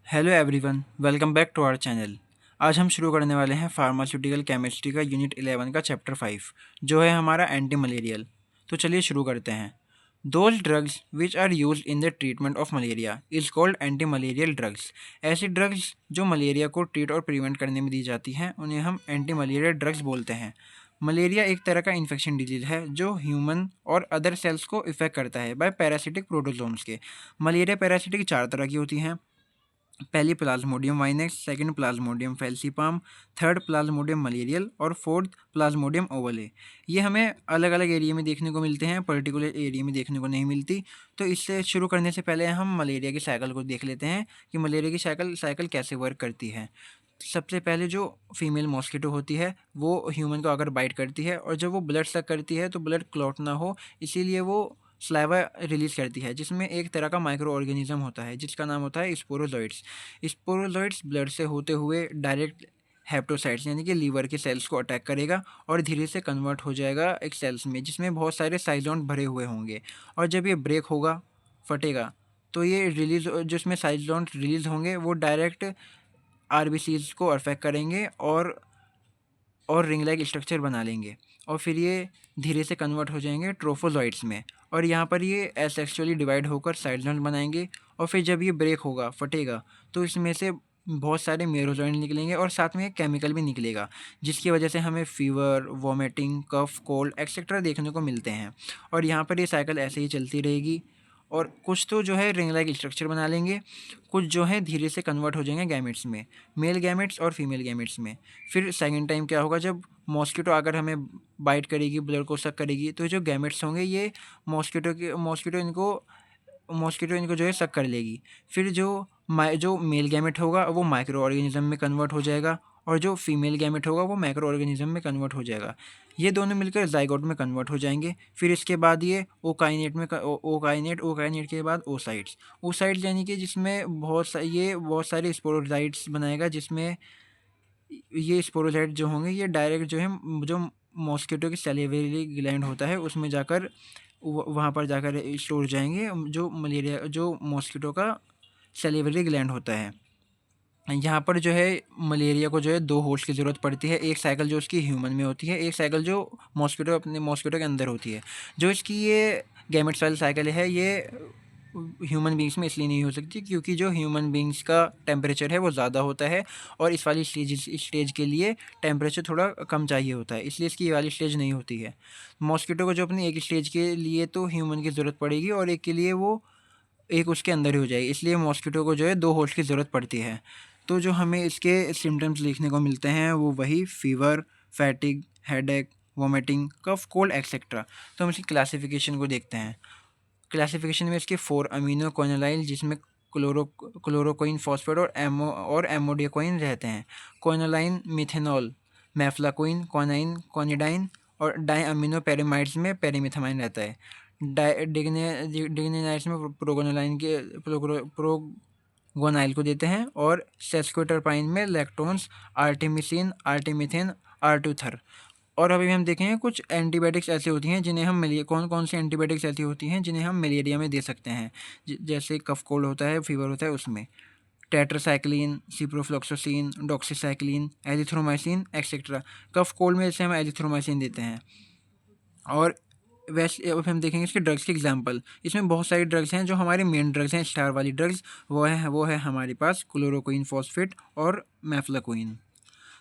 Hello everyone, welcome back to our channel. आज हम शुरू करने वाले हैं फार्मास्यूटिकल केमिस्ट्री का यूनिट 11 का चैप्टर 5, जो है हमारा एंटी मलेरियल। तो चलिए शुरू करते हैं। Those drugs which are use in the treatment of malaria is called anti malarial drugs. ऐसी ड्रग्स जो मलेरिया को ट्रीट और प्रिवेंट करने में दी जाती हैं उन्हें हम एंटी मलेरियल ड्रग्स बोलते हैं। मलेरिया एक तरह का इन्फेक्शन डिजीज़ है जो ह्यूमन और अदर सेल्स को इफेक्ट करता है बाय पैरासिटिक प्रोटोजोन्स के। मलेरिया पैरासिटिक चार तरह की होती हैं। पहली plasmodium vivax, second plasmodium falciparum, third plasmodium malarial और फोर्थ प्लाज्मोडियम ओवले। ये हमें अलग अलग एरिया में देखने को मिलते हैं, पर्टिकुलर एरिया में देखने को नहीं मिलती। तो इससे शुरू करने से पहले हम मलेरिया की साइकिल को देख लेते हैं कि मलेरिया की साइकिल कैसे वर्क करती है। सबसे पहले जो फीमेल मॉस्किटो होती है वो ह्यूमन को अगर बाइट करती है और जब वो ब्लड सक करती है तो ब्लड क्लॉट ना हो, इसीलिए वो स्लाइवा रिलीज़ करती है, जिसमें एक तरह का माइक्रो ऑर्गेनिज्म होता है जिसका नाम होता है स्पोरोजोइड्स। स्पोरोजोइड्स ब्लड से होते हुए डायरेक्ट हेप्टोसाइट्स यानी कि लीवर के सेल्स को अटैक करेगा और धीरे से कन्वर्ट हो जाएगा एक सेल्स में जिसमें बहुत सारे साइज़ोन भरे हुए होंगे। और जब ये ब्रेक होगा, फटेगा, तो ये रिलीज़ जिसमें साइज़ोन रिलीज़ होंगे वो डायरेक्ट आरबीसीज़ को अफेक्ट करेंगे और रिंग लाइक स्ट्रक्चर बना लेंगे और फिर ये धीरे से कन्वर्ट हो जाएंगे ट्रोफोजॉइड्स में। और यहाँ पर ये एसेक्सुअली डिवाइड होकर साइडजोन बनाएंगे और फिर जब ये ब्रेक होगा, फटेगा, तो इसमें से बहुत सारे मेरोजॉइड निकलेंगे और साथ में एक केमिकल भी निकलेगा जिसकी वजह से हमें फीवर, वॉमिटिंग, कफ, कोल्ड एक्सेट्रा देखने को मिलते हैं। और यहाँ पर ये साइकिल ऐसे ही चलती रहेगी और कुछ तो जो है रिंग लाइक स्ट्रक्चर बना लेंगे, कुछ जो है धीरे से कन्वर्ट हो जाएंगे गैमेट्स में, मेल गैमेट्स और फीमेल गैमेट्स में। फिर सेकंड टाइम क्या होगा, जब मॉस्किटो अगर हमें बाइट करेगी, ब्लड को सक करेगी, तो जो गैमेट्स होंगे ये मॉस्किटो इनको जो है सक कर लेगी। फिर जो मेल गैमेट होगा वो माइक्रो ऑर्गेनिज्म में कन्वर्ट हो जाएगा और जो फीमेल गैमेट होगा वो मैक्रो ऑर्गेनिज्म में कन्वर्ट हो जाएगा। ये दोनों मिलकर जाइगोट में कन्वर्ट हो जाएंगे। फिर इसके बाद ये ओकाइनेट के बाद ओसाइट्स यानी कि जिसमें बहुत सारे स्पोरोजाइट्स बनाएगा, जिसमें ये स्पोरोजाइट जो होंगे ये डायरेक्ट जो है जो मॉस्किटो की सैलिवरी ग्लैंड होता है उसमें जाकर वहाँ पर जाकर स्टोर हो जाएंगे, जो मॉस्किटो का सैलिवरी ग्लैंड होता है। यहाँ पर जो है मलेरिया को जो है दो होस्ट की ज़रूरत पड़ती है, एक साइकिल जो उसकी ह्यूमन में होती है, एक साइकिल जो मॉस्किटो के अंदर होती है। जो इसकी ये गैमेट्स वाली साइकिल है ये ह्यूमन बींग्स में इसलिए नहीं हो सकती क्योंकि जो ह्यूमन बींग्स का टेम्परेचर है वो ज़्यादा होता है और इस वाली स्टेज के लिए टेम्परेचर थोड़ा कम चाहिए होता है, इसलिए इसकी ये वाली स्टेज नहीं होती है। मॉस्किटो को जो अपनी एक स्टेज के लिए तो ह्यूमन की ज़रूरत पड़ेगी और एक के लिए वो एक उसके अंदर ही हो जाएगी, इसलिए मॉस्किटो को जो है दो होस्ट की ज़रूरत पड़ती है। तो जो हमें इसके सिम्टम्स लिखने को मिलते हैं वो वही फीवर, फैटिग, हेडेक, वोमिटिंग, कफ, कोल्ड एक्सेट्रा। तो हम इसकी क्लासिफिकेशन को देखते हैं। क्लासिफिकेशन में इसके 4 अमीनो कोइनोलाइल जिसमें क्लोरोक्विन, फॉस्फेट और एमोडियाक्विन रहते हैं। कोइनोलाइन, मिथेनॉल, मैफ्लाक्विन, क्वानाइन, क्वानिडाइन और डाई अमीनो पेरीमाइड्स में पेरीमिथामाइन रहता है। डिग्नेनाइड्स में प्रोगोनाइल को देते हैं और सेस्क्विटरपाइन में लैक्टोन्स, आर्टेमिसिन, आर्टेमिथेन, आर्टूथर। और अभी हम देखेंगे कुछ एंटीबायोटिक्स ऐसी होती हैं जिन्हें हम कौन कौन सी एंटीबायोटिक्स ऐसी होती हैं जिन्हें हम मलेरिया में दे सकते हैं। जैसे कफ कोल्ड होता है, फीवर होता है, उसमें tetracycline, ciprofloxacin, doxycycline, azithromycin etcetera. Cough cold में जैसे हम एजिथ्रोमाइसिन देते हैं। और वैसे अब हम देखेंगे इसके ड्रग्स के एग्जांपल। इसमें बहुत सारी ड्रग्स हैं, जो हमारे मेन ड्रग्स हैं, स्टार वाली ड्रग्स, वो है हमारे पास क्लोरोक्विन फॉस्फेट और मैफ्लाक्विन।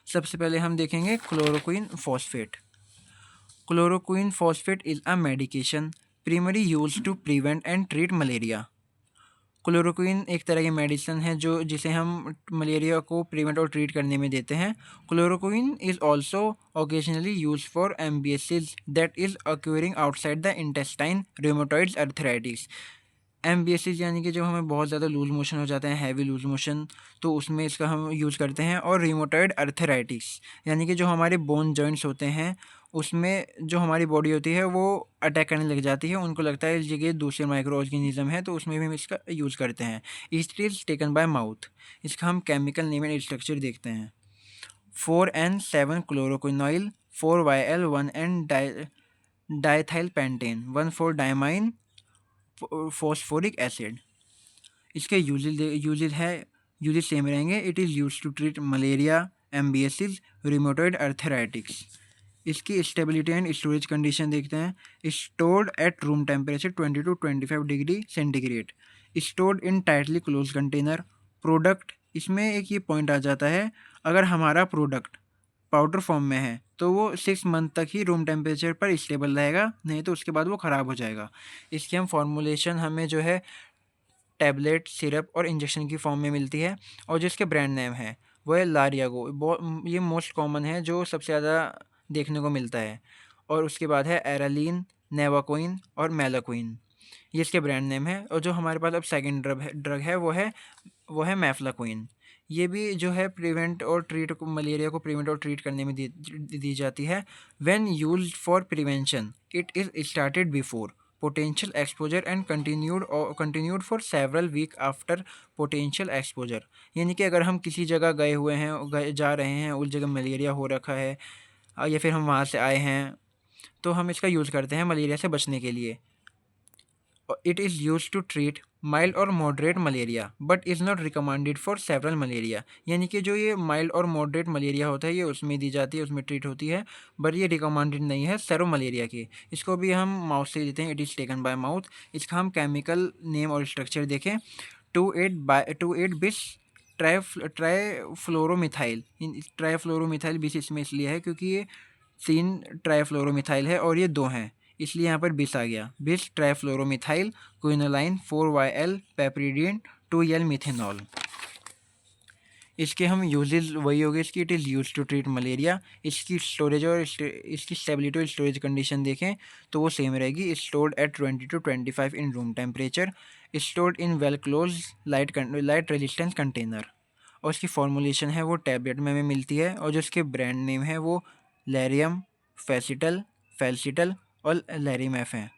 सबसे पहले हम देखेंगे chloroquine phosphate. Chloroquine phosphate is a medication primary use to prevent and treat malaria. Chloroquine एक तरह की मेडिसिन है जिसे हम मलेरिया को प्रिवेंट और ट्रीट करने में देते हैं। Chloroquine is also occasionally use for amoebiasis that is occurring outside the intestine, rheumatoids, arthritis. MBSC यानी कि जब हमें बहुत ज़्यादा लूज मोशन हो जाता है, हैवी लूज मोशन, तो उसमें इसका हम यूज़ करते हैं। और रिमोटॉइड अर्थराइटिस यानी कि जो हमारे बोन जॉइंट्स होते हैं उसमें जो हमारी बॉडी होती है वो अटैक करने लग जाती है, उनको लगता है इस जगह दूसरे माइक्रो ऑर्गेनिज्म है, तो उसमें भी हम इसका यूज़ करते हैं। East is taken by mouth. इसका हम केमिकल नेम एंड स्ट्रक्चर देखते हैं। 4N7 chloroquinolyl, 4YL 1N diethyl pentane, 1,4 diamine phosphoric acid. इसके यूजेज है यूजेस सेम रहेंगे। It is use to treat malaria, amoebiasis, rheumatoid arthritics. इसकी स्टेबिलिटी एंड स्टोरेज कंडीशन देखते हैं। Stored at room temperature 20 to 25 degree centigrade, stored in tightly close container. Product, इसमें एक ये point आ जाता है, अगर हमारा प्रोडक्ट पाउडर फॉर्म में है तो वो 6 मंथ तक ही रूम टेम्परेचर पर स्टेबल रहेगा, नहीं तो उसके बाद वो ख़राब हो जाएगा। इसकी हम फॉर्मुलेशन हमें जो है टैबलेट, सिरप और इंजेक्शन की फॉर्म में मिलती है, और जो इसके ब्रांड नेम है वो है लारियागो। ये मोस्ट कॉमन है, जो सबसे ज़्यादा देखने को मिलता है। और उसके बाद है एरालीन, नेवाकोइन और मेलाकोइन, ये इसके ब्रांड नेम है। और जो हमारे पास अब सेकंड ड्रग है वो है मैफ्लाकोइन। ये भी जो है प्रिवेंट और ट्रीट मलेरिया को प्रिवेंट और ट्रीट करने में दी जाती है। When used for prevention it is started before potential exposure and continued for several week after potential exposure. यानी कि अगर हम किसी जगह गए हुए हैं, जा रहे हैं, उस जगह मलेरिया हो रखा है, या फिर हम वहाँ से आए हैं, तो हम इसका यूज़ करते हैं मलेरिया से बचने के लिए। It is use to treat mild और moderate malaria but is not recommended for several malaria. यानी कि जो ये माइल्ड और मॉडरेट मलेरिया होता है ये उसमें दी जाती है, उसमें ट्रीट होती है, बट ये रिकमेंडेड नहीं है सेरो मलेरिया की। इसको भी हम माउथ से देते हैं, it is taken by mouth. इसका हम केमिकल नेम और स्ट्रक्चर देखें, 2,8 बिस ट्राईफ्लोरोमिथाइल। ट्राईफ्लोरोमिथाइल बिस इसमें इसलिए है क्योंकि ये 3 ट्राईफ्लोरोमिथाइल है और ये 2 हैं, इसलिए यहाँ पर बिस आ गया। बिस ट्राईफ्लोरोमिथाइल क्विनोलाइन 4YL पेप्रिडीन 2L मिथेनॉल। इसके हम यूजेस वही हो गए इसकी, it is use to treat malaria. इसकी स्टोरेज और इसकी स्टेबिलिटी और स्टोरेज कंडीशन देखें तो वो सेम रहेगी। Stored at 20 to 25 in room temperature, stored in well close light resistance container. और इसकी फॉर्मुलेशन है वो टैबलेट में हमें मिलती है, और जो इसके ब्रांड नेम है वो लैरियम, फेल्सिटल और लैरीमेफ हैं।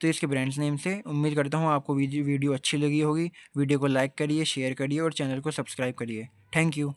तो इसके ब्रांड्स नेम से उम्मीद करता हूँ आपको वीडियो अच्छी लगी होगी। वीडियो को लाइक करिए, शेयर करिए और चैनल को सब्सक्राइब करिए। Thank you.